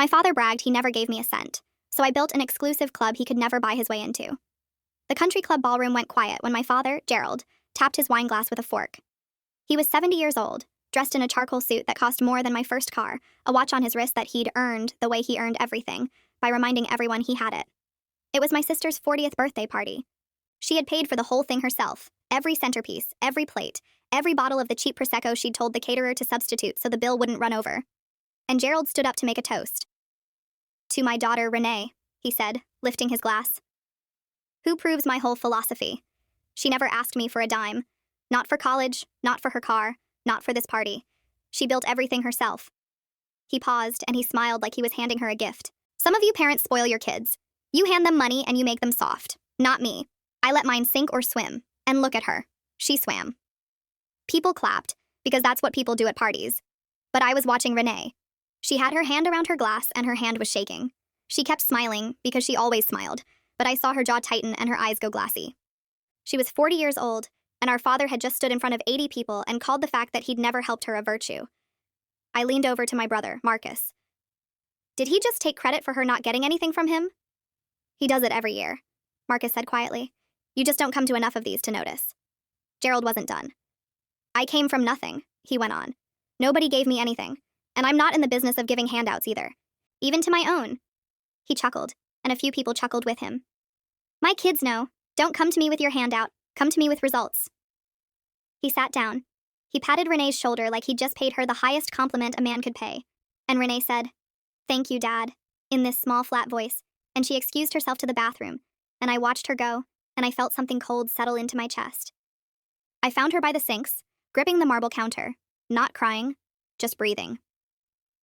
My father bragged he never gave me a cent, so I built an exclusive club he could never buy his way into. The country club ballroom went quiet when my father, Gerald, tapped his wine glass with a fork. He was 70 years old, dressed in a charcoal suit that cost more than my first car, a watch on his wrist that he'd earned the way he earned everything, by reminding everyone he had it. It was my sister's 40th birthday party. She had paid for the whole thing herself, every centerpiece, every plate, every bottle of the cheap Prosecco she'd told the caterer to substitute so the bill wouldn't run over. And Gerald stood up to make a toast. "To my daughter, Renee," he said, lifting his glass. "Who proves my whole philosophy? She never asked me for a dime. Not for college, not for her car, not for this party. She built everything herself." He paused, and he smiled like he was handing her a gift. "Some of you parents spoil your kids. You hand them money and you make them soft. Not me. I let mine sink or swim. And look at her. She swam." People clapped, because that's what people do at parties. But I was watching Renee. She had her hand around her glass, and her hand was shaking. She kept smiling, because she always smiled, but I saw her jaw tighten and her eyes go glassy. She was 40 years old, and our father had just stood in front of 80 people and called the fact that he'd never helped her a virtue. I leaned over to my brother, Marcus. "Did he just take credit for her not getting anything from him?" "He does it every year," Marcus said quietly. "You just don't come to enough of these to notice." Gerald wasn't done. "I came from nothing," he went on. "Nobody gave me anything, and I'm not in the business of giving handouts either. Even to my own." He chuckled, and a few people chuckled with him. "My kids know. Don't come to me with your handout. Come to me with results." He sat down. He patted Renee's shoulder like he'd just paid her the highest compliment a man could pay. And Renee said, "Thank you, Dad," in this small, flat voice, and she excused herself to the bathroom, and I watched her go, and I felt something cold settle into my chest. I found her by the sinks, gripping the marble counter, not crying, just breathing.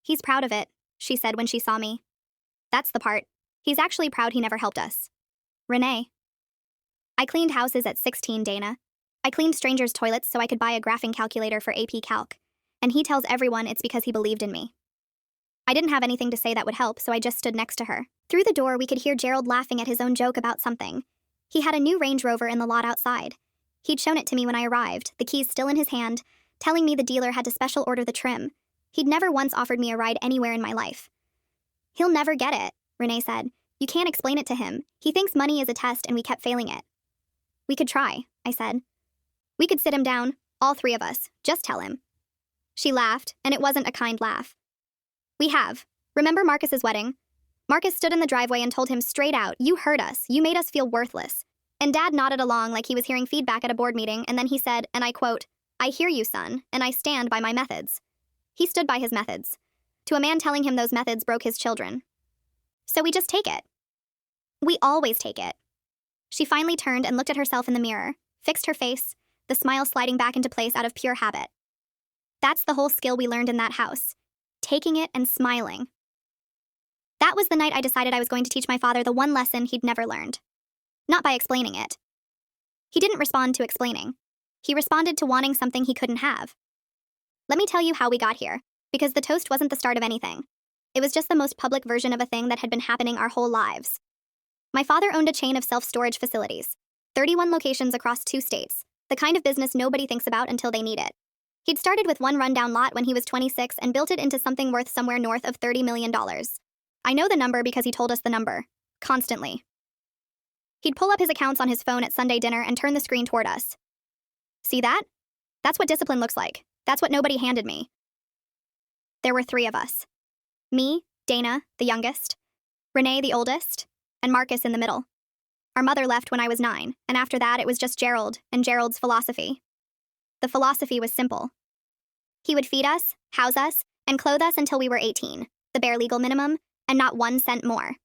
"He's proud of it," she said when she saw me. "That's the part. He's actually proud he never helped us." Renee. I cleaned houses at 16, Dana. I cleaned strangers' toilets so I could buy a graphing calculator for AP Calc, and he tells everyone it's because he believed in me. I didn't have anything to say that would help, so I just stood next to her. Through the door, we could hear Gerald laughing at his own joke about something. He had a new Range Rover in the lot outside. He'd shown it to me when I arrived, the keys still in his hand, telling me the dealer had to special order the trim. He'd never once offered me a ride anywhere in my life. "He'll never get it," Renee said. "You can't explain it to him. He thinks money is a test and we kept failing it." "We could try," I said. "We could sit him down, all three of us, just tell him." She laughed, and it wasn't a kind laugh. "We have. Remember Marcus's wedding? Marcus stood in the driveway and told him straight out, 'You hurt us, you made us feel worthless.' And Dad nodded along like he was hearing feedback at a board meeting, and then he said, and I quote, 'I hear you, son, and I stand by my methods.' He stood by his methods. To a man telling him those methods broke his children. So we just take it. We always take it." She finally turned and looked at herself in the mirror, fixed her face, the smile sliding back into place out of pure habit. That's the whole skill we learned in that house. Taking it and smiling. That was the night I decided I was going to teach my father the one lesson he'd never learned. Not by explaining it. He didn't respond to explaining. He responded to wanting something he couldn't have. Let me tell you how we got here, because the toast wasn't the start of anything. It was just the most public version of a thing that had been happening our whole lives. My father owned a chain of self-storage facilities, 31 locations across 2 states, the kind of business nobody thinks about until they need it. He'd started with one rundown lot when he was 26 and built it into something worth somewhere north of $30 million. I know the number because he told us the number. Constantly. He'd pull up his accounts on his phone at Sunday dinner and turn the screen toward us. "See that? That's what discipline looks like. That's what nobody handed me." There were 3 of us. Me, Dana, the youngest, Renee, the oldest, and Marcus in the middle. Our mother left when I was 9, and after that it was just Gerald and Gerald's philosophy. The philosophy was simple. He would feed us, house us, and clothe us until we were 18, the bare legal minimum, and not 1 cent more.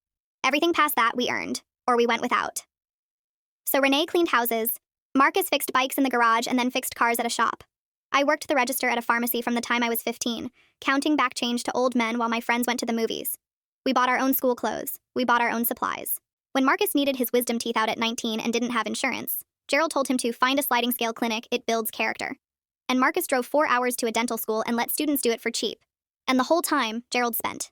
Everything past that we earned, or we went without. So Renee cleaned houses, Marcus fixed bikes in the garage and then fixed cars at a shop. I worked the register at a pharmacy from the time I was 15, counting back change to old men while my friends went to the movies. We bought our own school clothes. We bought our own supplies. When Marcus needed his wisdom teeth out at 19 and didn't have insurance, Gerald told him to find a sliding scale clinic, it builds character. And Marcus drove 4 hours to a dental school and let students do it for cheap. And the whole time, Gerald spent.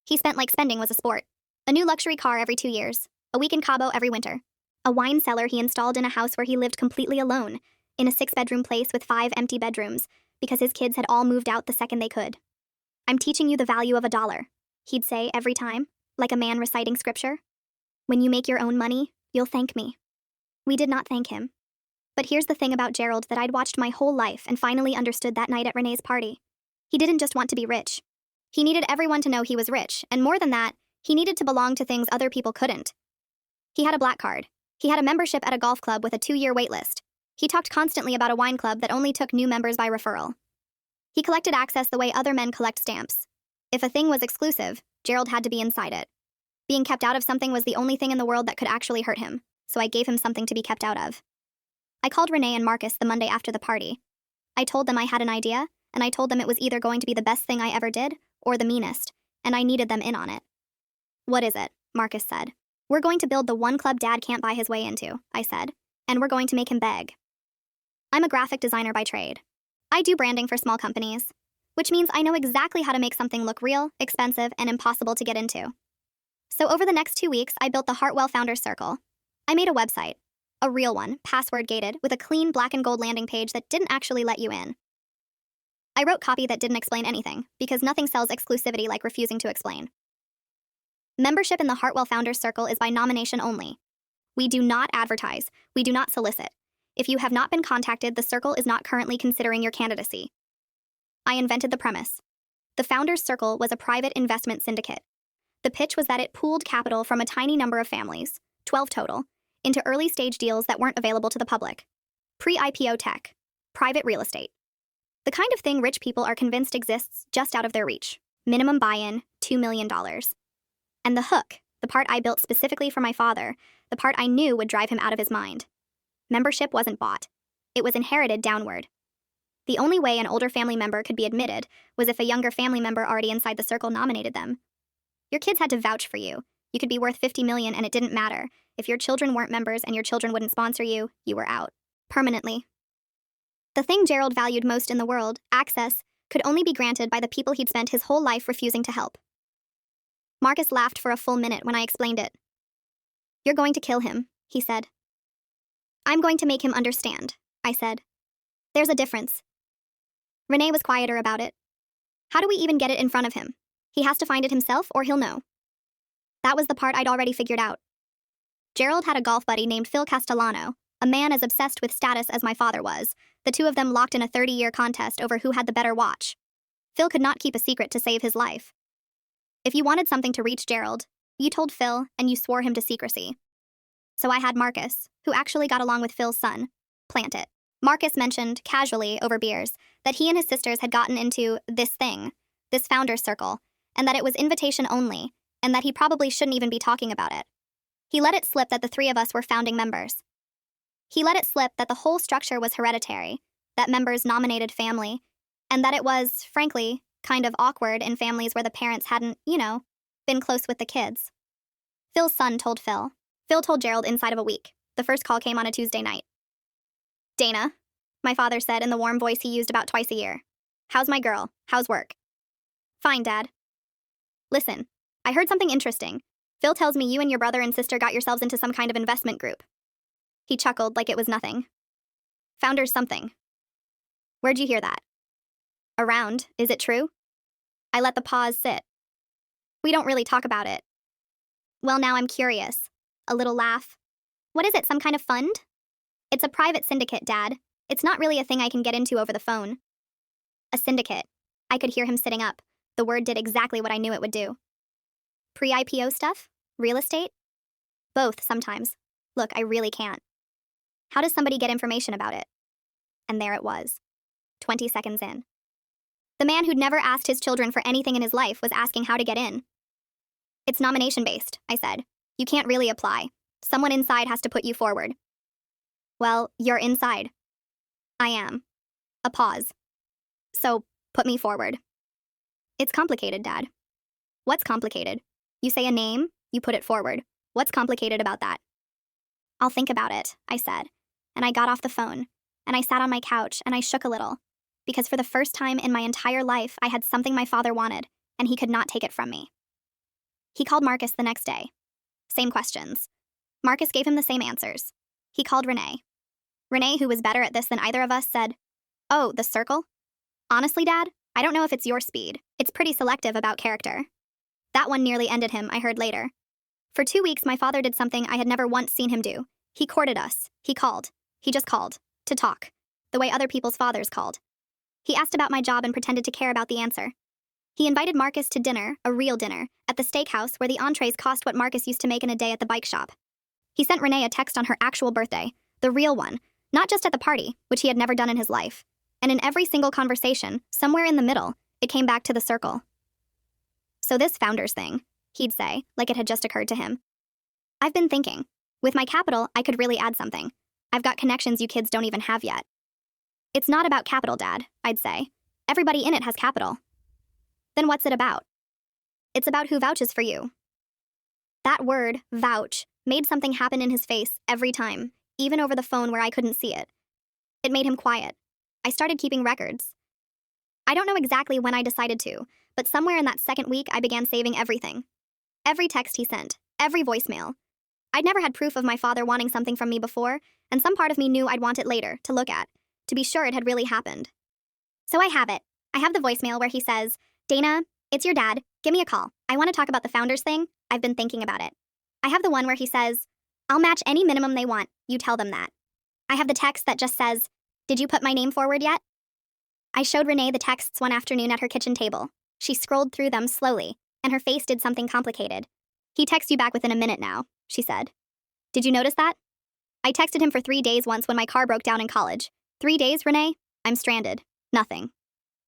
He spent like spending was a sport. A new luxury car every 2 years. A week in Cabo every winter. A wine cellar he installed in a house where he lived completely alone, in a 6-bedroom place with 5 empty bedrooms, because his kids had all moved out the second they could. I'm teaching you the value of $1. He'd say every time, like a man reciting scripture. When you make your own money, you'll thank me. We did not thank him. But here's the thing about Gerald that I'd watched my whole life and finally understood that night at Renee's party. He didn't just want to be rich. He needed everyone to know he was rich, and more than that, he needed to belong to things other people couldn't. He had a black card. He had a membership at a golf club with a 2-year waitlist. He talked constantly about a wine club that only took new members by referral. He collected access the way other men collect stamps. If a thing was exclusive, Gerald had to be inside it. Being kept out of something was the only thing in the world that could actually hurt him, so I gave him something to be kept out of. I called Renee and Marcus the Monday after the party. I told them I had an idea, and I told them it was either going to be the best thing I ever did, or the meanest, and I needed them in on it. What is it? Marcus said. We're going to build the one club Dad can't buy his way into, I said, and we're going to make him beg. I'm a graphic designer by trade. I do branding for small companies, which means I know exactly how to make something look real, expensive, and impossible to get into. So over the next 2 weeks, I built the Hartwell Founders Circle. I made a website. A real one, password-gated, with a clean black and gold landing page that didn't actually let you in. I wrote copy that didn't explain anything, because nothing sells exclusivity like refusing to explain. Membership in the Hartwell Founders Circle is by nomination only. We do not advertise. We do not solicit. If you have not been contacted, the circle is not currently considering your candidacy. I invented the premise. The Founders Circle was a private investment syndicate. The pitch was that it pooled capital from a tiny number of families, 12 total, into early-stage deals that weren't available to the public. Pre-IPO tech. Private real estate. The kind of thing rich people are convinced exists just out of their reach. Minimum buy-in, $2 million. And the hook, the part I built specifically for my father, the part I knew would drive him out of his mind. Membership wasn't bought. It was inherited downward. The only way an older family member could be admitted was if a younger family member already inside the circle nominated them. Your kids had to vouch for you. You could be worth $50 million and it didn't matter. If your children weren't members and your children wouldn't sponsor you, you were out. Permanently. The thing Gerald valued most in the world, access, could only be granted by the people he'd spent his whole life refusing to help. Marcus laughed for a full minute when I explained it. You're going to kill him, he said. I'm going to make him understand, I said. There's a difference. Renee was quieter about it. How do we even get it in front of him? He has to find it himself or he'll know. That was the part I'd already figured out. Gerald had a golf buddy named Phil Castellano, a man as obsessed with status as my father was. The two of them locked in a 30-year contest over who had the better watch. Phil could not keep a secret to save his life. If you wanted something to reach Gerald, you told Phil and you swore him to secrecy. So I had Marcus, who actually got along with Phil's son, plant it. Marcus mentioned, casually, over beers, that he and his sisters had gotten into this thing, this Founders Circle, and that it was invitation only, and that he probably shouldn't even be talking about it. He let it slip that the three of us were founding members. He let it slip that the whole structure was hereditary, that members nominated family, and that it was, frankly, kind of awkward in families where the parents hadn't, been close with the kids. Phil's son told Phil. Phil told Gerald inside of a week. The first call came on a Tuesday night. Dana, my father said in the warm voice he used about twice a year. How's my girl? How's work? Fine, Dad. Listen, I heard something interesting. Phil tells me you and your brother and sister got yourselves into some kind of investment group. He chuckled like it was nothing. Founders something. Where'd you hear that? Around, is it true? I let the pause sit. We don't really talk about it. Well, now I'm curious. A little laugh. What is it, some kind of fund? It's a private syndicate, Dad. It's not really a thing I can get into over the phone. A syndicate. I could hear him sitting up. The word did exactly what I knew it would do. Pre-IPO stuff? Real estate? Both, sometimes. Look, I really can't. How does somebody get information about it? And there it was. 20 seconds in. The man who'd never asked his children for anything in his life was asking how to get in. It's nomination-based, I said. You can't really apply. Someone inside has to put you forward. Well, you're inside. I am. A pause. So, put me forward. It's complicated, Dad. What's complicated? You say a name, you put it forward. What's complicated about that? I'll think about it, I said, and I got off the phone, and I sat on my couch and I shook a little, because for the first time in my entire life I had something my father wanted, and he could not take it from me. He called Marcus the next day. Same questions. Marcus gave him the same answers. He called Renee. Renee, who was better at this than either of us, said, "Oh, the circle? Honestly, Dad, I don't know if it's your speed. It's pretty selective about character. That one nearly ended him, I heard later. For 2 weeks, my father did something I had never once seen him do. He courted us. He called. He just called. To talk. The way other people's fathers called. He asked about my job and pretended to care about the answer. He invited Marcus to dinner, a real dinner, at the steakhouse where the entrees cost what Marcus used to make in a day at the bike shop. He sent Renee a text on her actual birthday, the real one, not just at the party, which he had never done in his life. And in every single conversation, somewhere in the middle, it came back to the circle. So this founders thing, he'd say, like it had just occurred to him. I've been thinking. With my capital, I could really add something. I've got connections you kids don't even have yet. It's not about capital, Dad, I'd say. Everybody in it has capital. Then what's it about? It's about who vouches for you. That word, vouch, made something happen in his face every time, even over the phone where I couldn't see it. It made him quiet. I started keeping records. I don't know exactly when I decided to, but somewhere in that second week I began saving everything. Every text he sent, every voicemail. I'd never had proof of my father wanting something from me before, and some part of me knew I'd want it later, to look at, to be sure it had really happened. So I have it. I have the voicemail where he says, Dana, it's your dad. Give me a call. I want to talk about the founders thing. I've been thinking about it. I have the one where he says, I'll match any minimum they want. You tell them that. I have the text that just says, did you put my name forward yet? I showed Renee the texts one afternoon at her kitchen table. She scrolled through them slowly, and her face did something complicated. He texts you back within a minute now, she said. Did you notice that? I texted him for 3 days once when my car broke down in college. 3 days, Renee? I'm stranded. Nothing.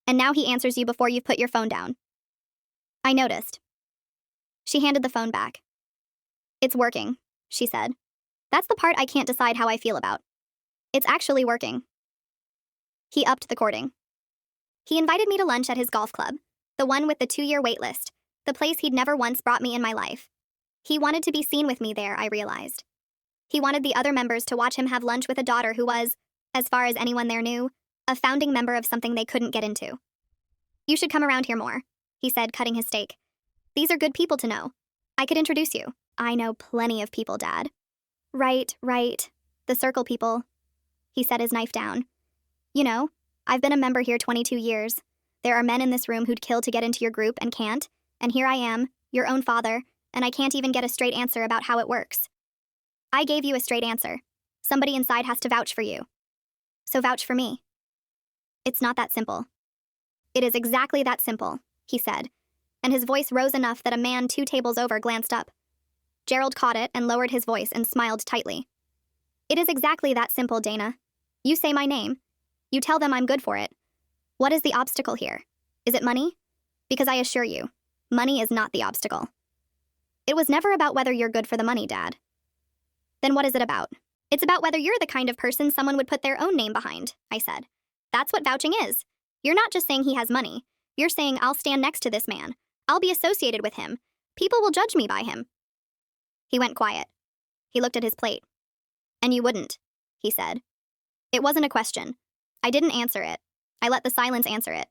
And now he answers you before you've put your phone down. I noticed. She handed the phone back. It's working, she said. That's the part I can't decide how I feel about. It's actually working. He upped the courting. He invited me to lunch at his golf club, the one with the 2-year wait list, the place he'd never once brought me in my life. He wanted to be seen with me there, I realized. He wanted the other members to watch him have lunch with a daughter who was, as far as anyone there knew, a founding member of something they couldn't get into. You should come around here more, he said, cutting his steak. These are good people to know. I could introduce you. I know plenty of people, Dad. Right. The circle people. He set his knife down. You know, I've been a member here 22 years. There are men in this room who'd kill to get into your group and can't, and here I am, your own father, and I can't even get a straight answer about how it works. I gave you a straight answer. Somebody inside has to vouch for you. So vouch for me. It's not that simple. It is exactly that simple, he said, and his voice rose enough that a man 2 tables over glanced up. Gerald caught it and lowered his voice and smiled tightly. It is exactly that simple, Dana. You say my name. You tell them I'm good for it. What is the obstacle here? Is it money? Because I assure you, money is not the obstacle. It was never about whether you're good for the money, Dad. Then what is it about? It's about whether you're the kind of person someone would put their own name behind, I said. That's what vouching is. You're not just saying he has money. You're saying I'll stand next to this man. I'll be associated with him. People will judge me by him. He went quiet. He looked at his plate. And you wouldn't, he said. It wasn't a question. I didn't answer it. I let the silence answer it.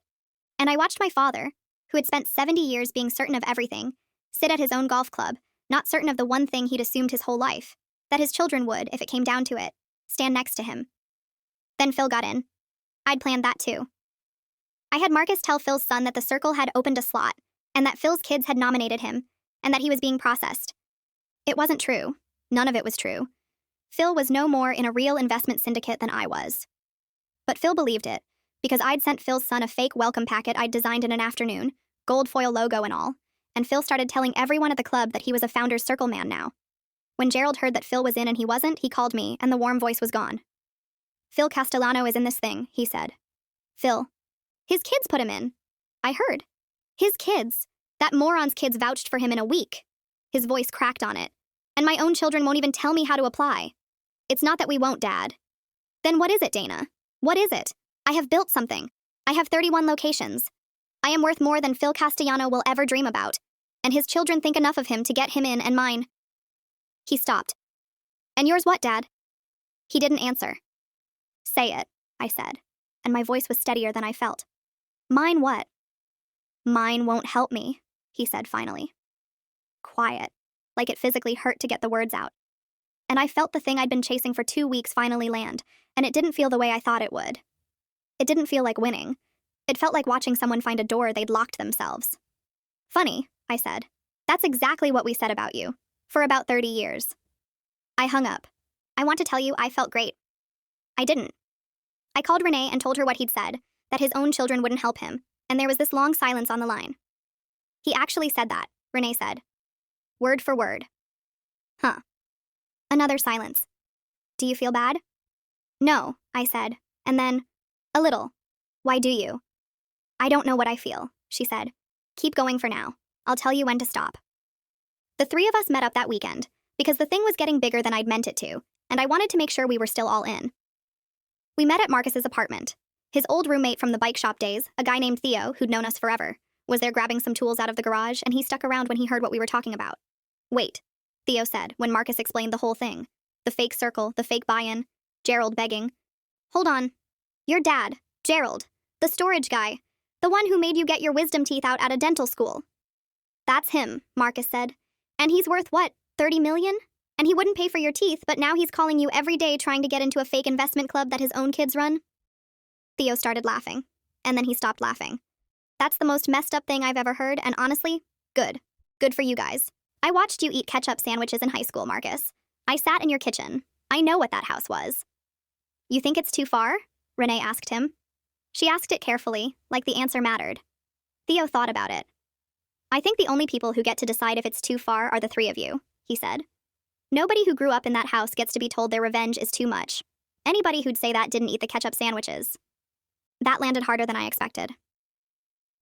And I watched my father, who had spent 70 years being certain of everything, sit at his own golf club, not certain of the one thing he'd assumed his whole life, that his children would, if it came down to it, stand next to him. Then Phil got in. I'd planned that too. I had Marcus tell Phil's son that the circle had opened a slot, and that Phil's kids had nominated him, and that he was being processed. It wasn't true. None of it was true. Phil was no more in a real investment syndicate than I was. But Phil believed it, because I'd sent Phil's son a fake welcome packet I'd designed in an afternoon, gold foil logo and all, and Phil started telling everyone at the club that he was a Founders Circle man now. When Gerald heard that Phil was in and he wasn't, he called me, and the warm voice was gone. Phil Castellano is in this thing, he said. Phil. His kids put him in. I heard. His kids. That moron's kids vouched for him in a week. His voice cracked on it. And my own children won't even tell me how to apply. It's not that we won't, Dad. Then what is it, Dana? What is it? I have built something. I have 31 locations. I am worth more than Phil Castellano will ever dream about. And his children think enough of him to get him in and mine. He stopped. And yours what, Dad? He didn't answer. Say it, I said, and my voice was steadier than I felt. Mine what? Mine won't help me, he said finally. Quiet, like it physically hurt to get the words out. And I felt the thing I'd been chasing for 2 weeks finally land, and it didn't feel the way I thought it would. It didn't feel like winning. It felt like watching someone find a door they'd locked themselves. Funny, I said. That's exactly what we said about you. For about 30 years. I hung up. I want to tell you I felt great. I didn't. I called Renee and told her what he'd said, that his own children wouldn't help him, and there was this long silence on the line. He actually said that, Renee said. Word for word. Huh. Another silence. Do you feel bad? No, I said, and then, a little. Why do you? I don't know what I feel, she said. Keep going for now. I'll tell you when to stop. The three of us met up that weekend, because the thing was getting bigger than I'd meant it to, and I wanted to make sure we were still all in. We met at Marcus's apartment. His old roommate from the bike shop days, a guy named Theo, who'd known us forever, was there grabbing some tools out of the garage, and he stuck around when he heard what we were talking about. Wait, Theo said, when Marcus explained the whole thing. The fake circle, the fake buy-in, Gerald begging. Hold on. Your dad, Gerald, the storage guy, the one who made you get your wisdom teeth out at a dental school. That's him, Marcus said. And he's worth what, 30 million? And he wouldn't pay for your teeth, but now he's calling you every day trying to get into a fake investment club that his own kids run? Theo started laughing, and then he stopped laughing. That's the most messed up thing I've ever heard, and honestly, good. Good for you guys. I watched you eat ketchup sandwiches in high school, Marcus. I sat in your kitchen. I know what that house was. You think it's too far? Renee asked him. She asked it carefully, like the answer mattered. Theo thought about it. I think the only people who get to decide if it's too far are the three of you, he said. Nobody who grew up in that house gets to be told their revenge is too much. Anybody who'd say that didn't eat the ketchup sandwiches. That landed harder than I expected.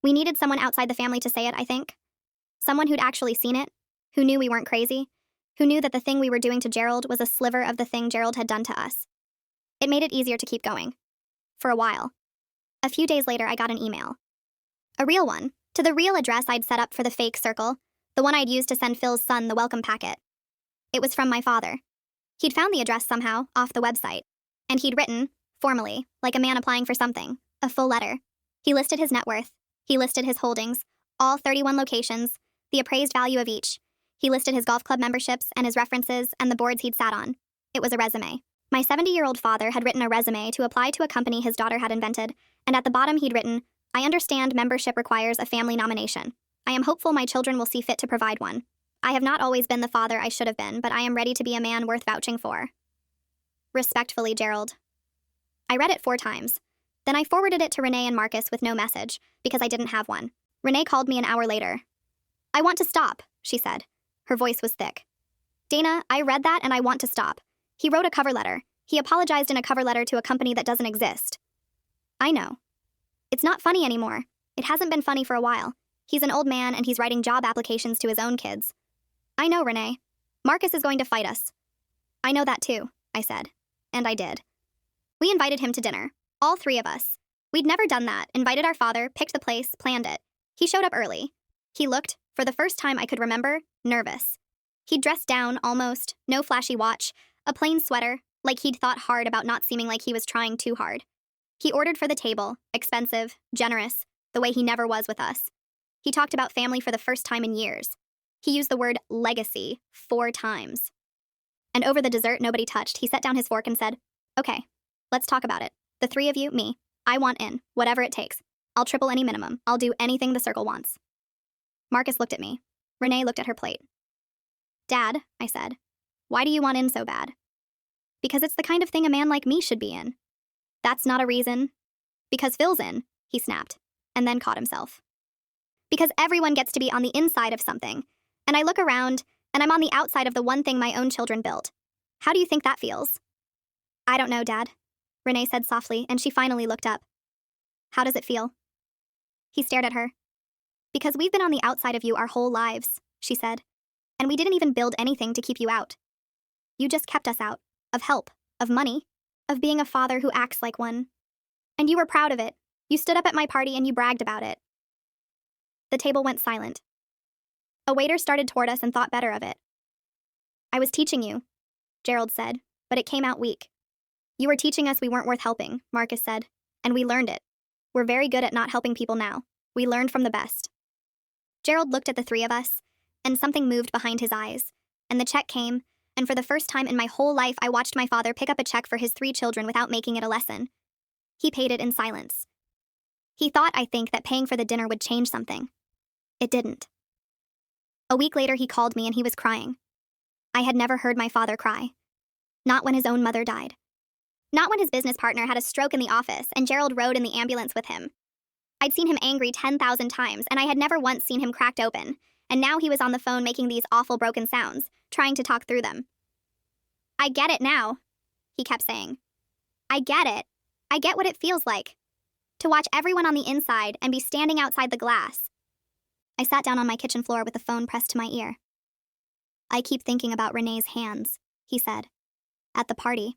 We needed someone outside the family to say it, I think. Someone who'd actually seen it, who knew we weren't crazy, who knew that the thing we were doing to Gerald was a sliver of the thing Gerald had done to us. It made it easier to keep going. For a while. A few days later, I got an email. A real one, to the real address I'd set up for the fake circle, the one I'd used to send Phil's son the welcome packet. It was from my father. He'd found the address somehow, off the website, and he'd written, formally, like a man applying for something, a full letter. He listed his net worth. He listed his holdings, all 31 locations, the appraised value of each. He listed his golf club memberships and his references and the boards he'd sat on. It was a resume. My 70-year-old father had written a resume to apply to a company his daughter had invented, and at the bottom he'd written, I understand membership requires a family nomination. I am hopeful my children will see fit to provide one. I have not always been the father I should have been, but I am ready to be a man worth vouching for. Respectfully, Gerald. I read it 4 times. Then I forwarded it to Renee and Marcus with no message, because I didn't have one. Renee called me an hour later. I want to stop, she said. Her voice was thick. Dana, I read that and I want to stop. He wrote a cover letter. He apologized in a cover letter to a company that doesn't exist. I know. It's not funny anymore. It hasn't been funny for a while. He's an old man and he's writing job applications to his own kids. I know, Renee. Marcus is going to fight us. I know that too, I said. And I did. We invited him to dinner. All 3 of us. We'd never done that, invited our father, picked the place, planned it. He showed up early. He looked, for the first time I could remember, nervous. He'd dressed down, almost, no flashy watch, a plain sweater, like he'd thought hard about not seeming like he was trying too hard. He ordered for the table, expensive, generous, the way he never was with us. He talked about family for the first time in years. He used the word legacy 4 times. And over the dessert nobody touched, he set down his fork and said, Okay, let's talk about it. The 3 of you, me. I want in, whatever it takes. I'll triple any minimum. I'll do anything the circle wants. Marcus looked at me. Renee looked at her plate. Dad, I said, why do you want in so bad? Because it's the kind of thing a man like me should be in. That's not a reason. Because Phil's in, he snapped, and then caught himself. Because everyone gets to be on the inside of something, and I look around, and I'm on the outside of the one thing my own children built. How do you think that feels? I don't know, Dad, Renee said softly, and she finally looked up. How does it feel? He stared at her. Because we've been on the outside of you our whole lives, she said, and we didn't even build anything to keep you out. You just kept us out, of help, of money, of being a father who acts like one. And you were proud of it. You stood up at my party and you bragged about it. The table went silent. A waiter started toward us and thought better of it. I was teaching you, Gerald said, but it came out weak. You were teaching us we weren't worth helping, Marcus said, and we learned it. We're very good at not helping people now. We learned from the best. Gerald looked at the 3 of us, and something moved behind his eyes, and the check came, and for the first time in my whole life I watched my father pick up a check for his 3 children without making it a lesson. He paid it in silence. He thought, I think, that paying for the dinner would change something. It didn't. A week later, he called me and he was crying. I had never heard my father cry. Not when his own mother died. Not when his business partner had a stroke in the office and Gerald rode in the ambulance with him. I'd seen him angry 10,000 times, and I had never once seen him cracked open, and now he was on the phone making these awful broken sounds, trying to talk through them. I get it now, he kept saying. I get it. I get what it feels like. To watch everyone on the inside and be standing outside the glass. I sat down on my kitchen floor with the phone pressed to my ear. I keep thinking about Renee's hands, he said. At the party.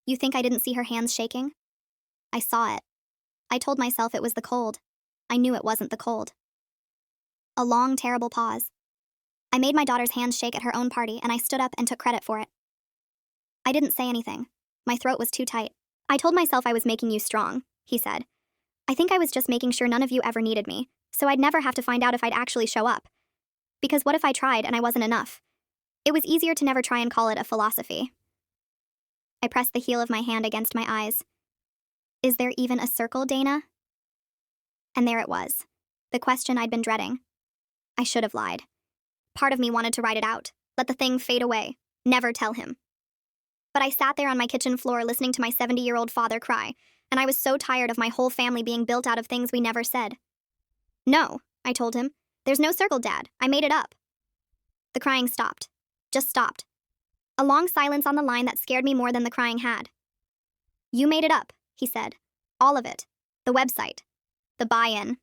You think I didn't see her hands shaking? I saw it. I told myself it was the cold. I knew it wasn't the cold. A long, terrible pause. I made my daughter's hands shake at her own party, and I stood up and took credit for it. I didn't say anything. My throat was too tight. I told myself I was making you strong, he said. I think I was just making sure none of you ever needed me, so I'd never have to find out if I'd actually show up. Because what if I tried and I wasn't enough? It was easier to never try and call it a philosophy. I pressed the heel of my hand against my eyes. Is there even a circle, Dana? And there it was. The question I'd been dreading. I should have lied. Part of me wanted to write it out, let the thing fade away, never tell him. But I sat there on my kitchen floor listening to my 70-year-old father cry, and I was so tired of my whole family being built out of things we never said. No, I told him. There's no circle, Dad. I made it up. The crying stopped. Just stopped. A long silence on the line that scared me more than the crying had. You made it up, he said. All of it. The website. The buy-in.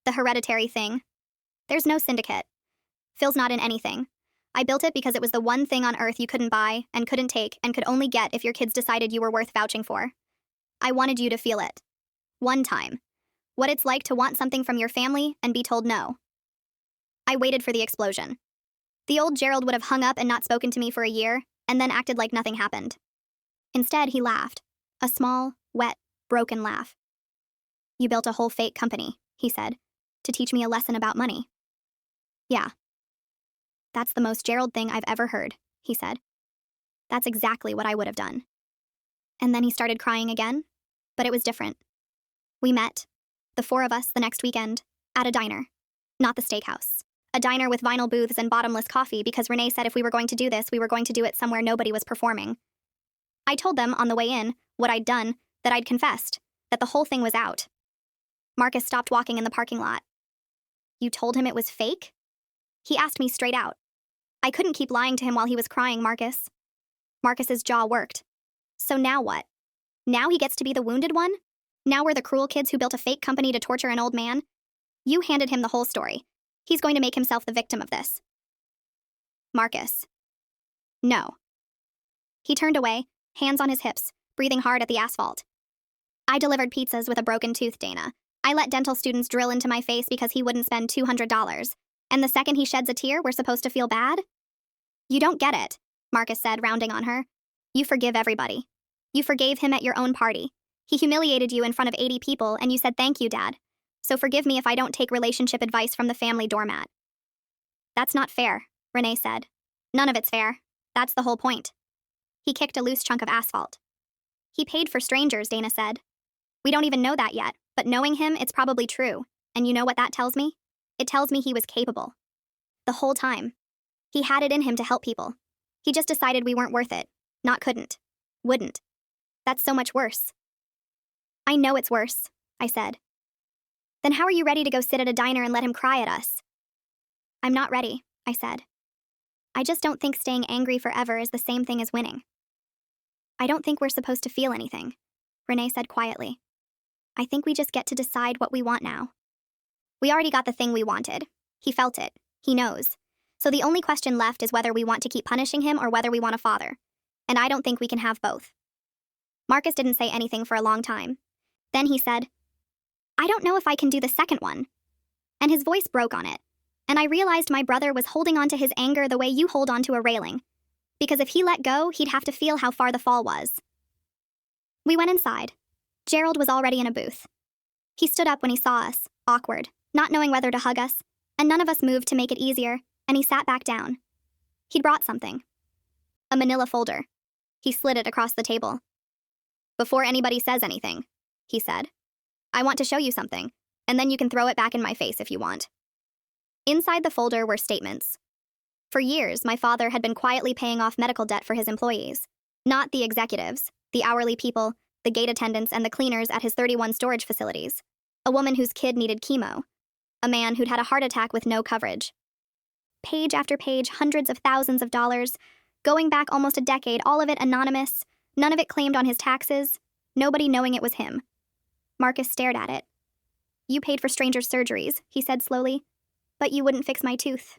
The hereditary thing. There's no syndicate. Phil's not in anything. I built it because it was the one thing on earth you couldn't buy and couldn't take and could only get if your kids decided you were worth vouching for. I wanted you to feel it. One time. What it's like to want something from your family and be told no. I waited for the explosion. The old Gerald would have hung up and not spoken to me for a year, and then acted like nothing happened. Instead, he laughed. A small, wet, broken laugh. You built a whole fake company, he said, to teach me a lesson about money. Yeah. That's the most Gerald thing I've ever heard, he said. That's exactly what I would have done. And then he started crying again, but it was different. We met, the four of us, the next weekend, at a diner. Not the steakhouse. A diner with vinyl booths and bottomless coffee because Renee said if we were going to do this, we were going to do it somewhere nobody was performing. I told them on the way in what I'd done, that I'd confessed, that the whole thing was out. Marcus stopped walking in the parking lot. You told him it was fake? He asked me straight out. I couldn't keep lying to him while he was crying, Marcus. Marcus's jaw worked. So now what? Now he gets to be the wounded one? Now we're the cruel kids who built a fake company to torture an old man? You handed him the whole story. He's going to make himself the victim of this. Marcus. No. He turned away, hands on his hips, breathing hard at the asphalt. I delivered pizzas with a broken tooth, Dana. I let dental students drill into my face because he wouldn't spend $200. And the second he sheds a tear, we're supposed to feel bad? You don't get it, Marcus said, rounding on her. You forgive everybody. You forgave him at your own party. He humiliated you in front of 80 people, and you said thank you, Dad. So forgive me if I don't take relationship advice from the family doormat. That's not fair, Renee said. None of it's fair. That's the whole point. He kicked a loose chunk of asphalt. He paid for strangers, Dana said. We don't even know that yet, but knowing him, it's probably true. And you know what that tells me? It tells me he was capable. The whole time. He had it in him to help people. He just decided we weren't worth it. Not couldn't. Wouldn't. That's so much worse. I know it's worse, I said. Then how are you ready to go sit at a diner and let him cry at us? I'm not ready, I said. I just don't think staying angry forever is the same thing as winning. I don't think we're supposed to feel anything, Renee said quietly. I think we just get to decide what we want now. We already got the thing we wanted. He felt it. He knows. So the only question left is whether we want to keep punishing him or whether we want a father. And I don't think we can have both. Marcus didn't say anything for a long time. Then he said, I don't know if I can do the second one. And his voice broke on it. And I realized my brother was holding on to his anger the way you hold on to a railing. Because if he let go, he'd have to feel how far the fall was. We went inside. Gerald was already in a booth. He stood up when he saw us, awkward, not knowing whether to hug us, and none of us moved to make it easier, and he sat back down. He'd brought something. A manila folder. He slid it across the table. Before anybody says anything, he said, I want to show you something, and then you can throw it back in my face if you want. Inside the folder were statements. For years, my father had been quietly paying off medical debt for his employees. Not the executives, the hourly people, the gate attendants, and the cleaners at his 31 storage facilities. A woman whose kid needed chemo. A man who'd had a heart attack with no coverage. Page after page, hundreds of thousands of dollars, going back almost a decade, all of it anonymous, none of it claimed on his taxes, nobody knowing it was him. Marcus stared at it. You paid for strangers' surgeries, he said slowly. But you wouldn't fix my tooth.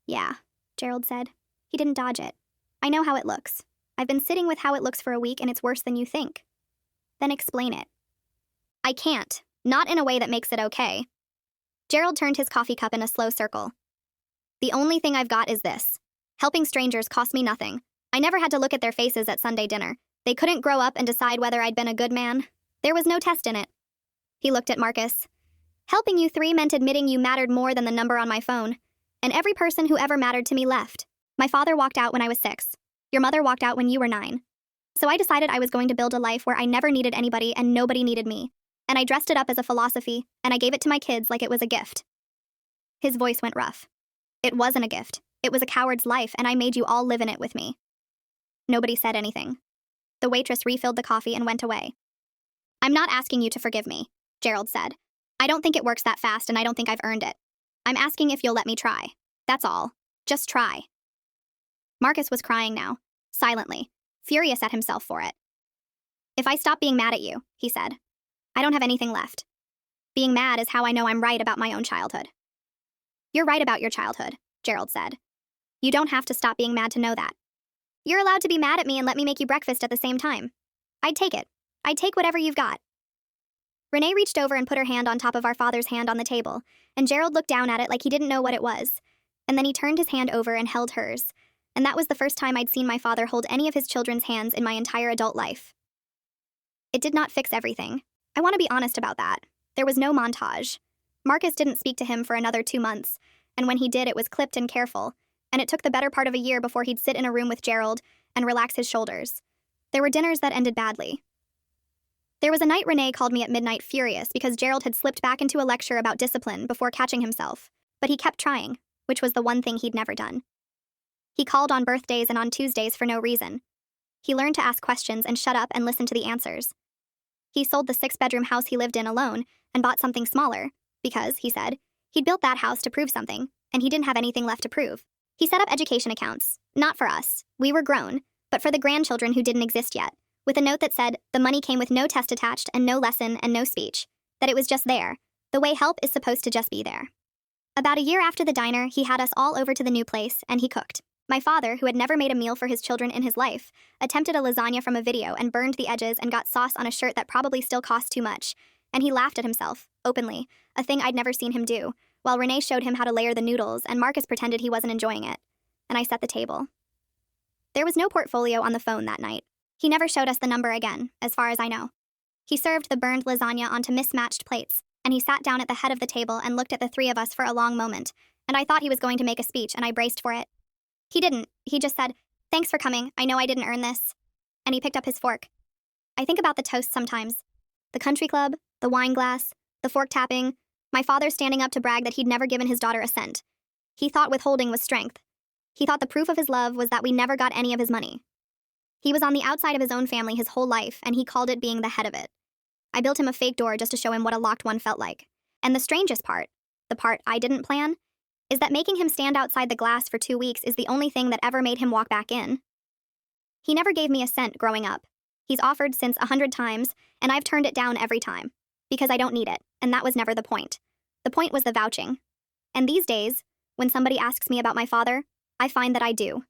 Yeah, Gerald said. He didn't dodge it. I know how it looks. I've been sitting with how it looks for a week and it's worse than you think. Then explain it. I can't. Not in a way that makes it okay. Gerald turned his coffee cup in a slow circle. The only thing I've got is this. Helping strangers cost me nothing. I never had to look at their faces at Sunday dinner. They couldn't grow up and decide whether I'd been a good man. There was no test in it. He looked at Marcus. Helping you three meant admitting you mattered more than the number on my phone. And every person who ever mattered to me left. My father walked out when I was 6. Your mother walked out when you were 9. So I decided I was going to build a life where I never needed anybody and nobody needed me. And I dressed it up as a philosophy, and I gave it to my kids like it was a gift. His voice went rough. It wasn't a gift. It was a coward's life, and I made you all live in it with me. Nobody said anything. The waitress refilled the coffee and went away. I'm not asking you to forgive me, Gerald said. I don't think it works that fast, and I don't think I've earned it. I'm asking if you'll let me try. That's all. Just try. Marcus was crying now, silently, furious at himself for it. If I stop being mad at you, he said, I don't have anything left. Being mad is how I know I'm right about my own childhood. You're right about your childhood, Gerald said. You don't have to stop being mad to know that. You're allowed to be mad at me and let me make you breakfast at the same time. I'd take it. I'd take whatever you've got. Renee reached over and put her hand on top of our father's hand on the table, and Gerald looked down at it like he didn't know what it was. And then he turned his hand over and held hers. And that was the first time I'd seen my father hold any of his children's hands in my entire adult life. It did not fix everything. I want to be honest about that. There was no montage. Marcus didn't speak to him for another 2 months, and when he did, it was clipped and careful, and it took the better part of a year before he'd sit in a room with Gerald and relax his shoulders. There were dinners that ended badly. There was a night Renee called me at midnight furious because Gerald had slipped back into a lecture about discipline before catching himself, but he kept trying, which was the one thing he'd never done. He called on birthdays and on Tuesdays for no reason. He learned to ask questions and shut up and listen to the answers. He sold the 6-bedroom house he lived in alone and bought something smaller because, he said, he'd built that house to prove something, and he didn't have anything left to prove. He set up education accounts, not for us, we were grown, but for the grandchildren who didn't exist yet, with a note that said the money came with no test attached and no lesson and no speech, that it was just there, the way help is supposed to just be there. About a year after the diner, he had us all over to the new place, and he cooked. My father, who had never made a meal for his children in his life, attempted a lasagna from a video and burned the edges and got sauce on a shirt that probably still cost too much. And he laughed at himself, openly, a thing I'd never seen him do, while Renee showed him how to layer the noodles and Marcus pretended he wasn't enjoying it. And I set the table. There was no portfolio on the phone that night. He never showed us the number again, as far as I know. He served the burned lasagna onto mismatched plates, and he sat down at the head of the table and looked at the three of us for a long moment, and I thought he was going to make a speech, and I braced for it. He didn't. He just said, "Thanks for coming. I know I didn't earn this." And he picked up his fork. I think about the toast sometimes. The country club, the wine glass, the fork tapping, my father standing up to brag that he'd never given his daughter a cent. He thought withholding was strength. He thought the proof of his love was that we never got any of his money. He was on the outside of his own family his whole life, and he called it being the head of it. I built him a fake door just to show him what a locked one felt like. And the strangest part, the part I didn't plan, is that making him stand outside the glass for 2 weeks is the only thing that ever made him walk back in. He never gave me a cent growing up. He's offered since 100 times, and I've turned it down every time. Because I don't need it, and that was never the point. The point was the vouching. And these days, when somebody asks me about my father, I find that I do.